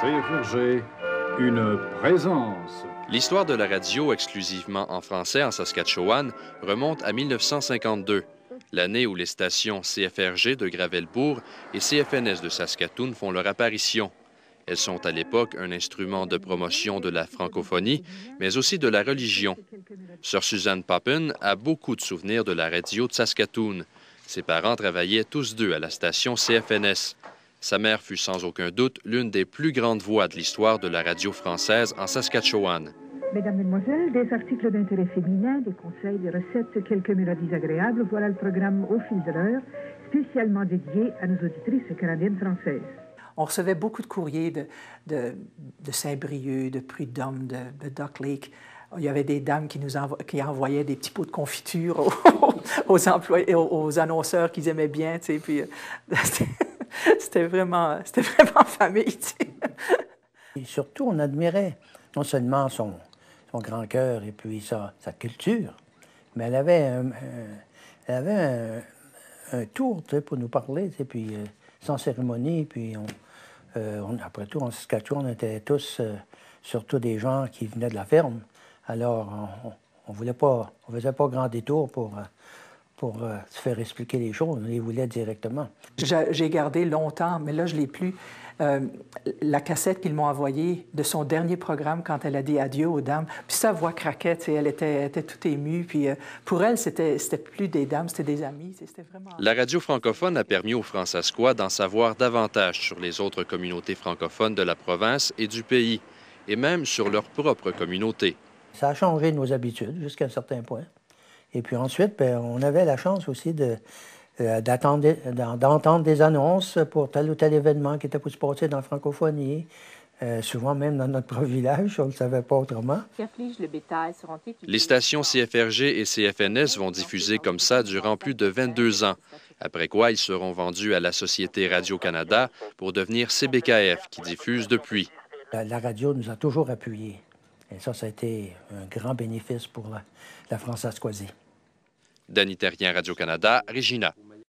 CFRG, une présence. L'histoire de la radio exclusivement en français en Saskatchewan remonte à 1952, l'année où les stations CFRG de Gravelbourg et CFNS de Saskatoon font leur apparition. Elles sont à l'époque un instrument de promotion de la francophonie, mais aussi de la religion. Sœur Suzanne Poppin a beaucoup de souvenirs de la radio de Saskatoon. Ses parents travaillaient tous deux à la station CFNS. Sa mère fut sans aucun doute l'une des plus grandes voix de l'histoire de la radio française en Saskatchewan. Mesdames, Mesdemoiselles, des articles d'intérêt féminin, des conseils, des recettes, quelques mélodies agréables, voilà le programme Au fil de l'heure, spécialement dédié à nos auditrices canadiennes françaises. On recevait beaucoup de courriers de Saint-Brieuc, de Prud'homme, de Duck Lake. Il y avait des dames qui envoyaient des petits pots de confiture aux employés, aux annonceurs qu'ils aimaient bien, tu sais, puis c'était vraiment famille, tu sais. Et surtout, on admirait non seulement son grand cœur et puis sa culture, mais elle avait un tour, tu sais, pour nous parler, tu sais, puis sans cérémonie, puis après tout, en Saskatchewan, on était tous, surtout des gens qui venaient de la ferme. Alors, on faisait pas grand détour pour se faire expliquer les choses. On les voulait directement. J'ai gardé longtemps, mais là, je ne l'ai plus, la cassette qu'ils m'ont envoyée de son dernier programme quand elle a dit adieu aux dames. Puis sa voix craquait, elle était toute émue. Puis pour elle, c'était plus des dames, c'était des amis. C'était vraiment... La radio francophone a permis aux Fransaskois d'en savoir davantage sur les autres communautés francophones de la province et du pays, et même sur leur propre communauté. Ça a changé nos habitudes jusqu'à un certain point. Et puis ensuite, bien, on avait la chance aussi d'entendre des annonces pour tel ou tel événement qui était pour se passer dans la francophonie. Souvent même dans notre propre village, on ne le savait pas autrement. Les stations CFRG et CFNS vont diffuser comme ça durant plus de 22 ans, après quoi ils seront vendus à la Société Radio-Canada pour devenir CBKF, qui diffuse depuis. La radio nous a toujours appuyés. Et ça a été un grand bénéfice pour la Fransaskoisie. Danny Terrien, Radio-Canada, Regina.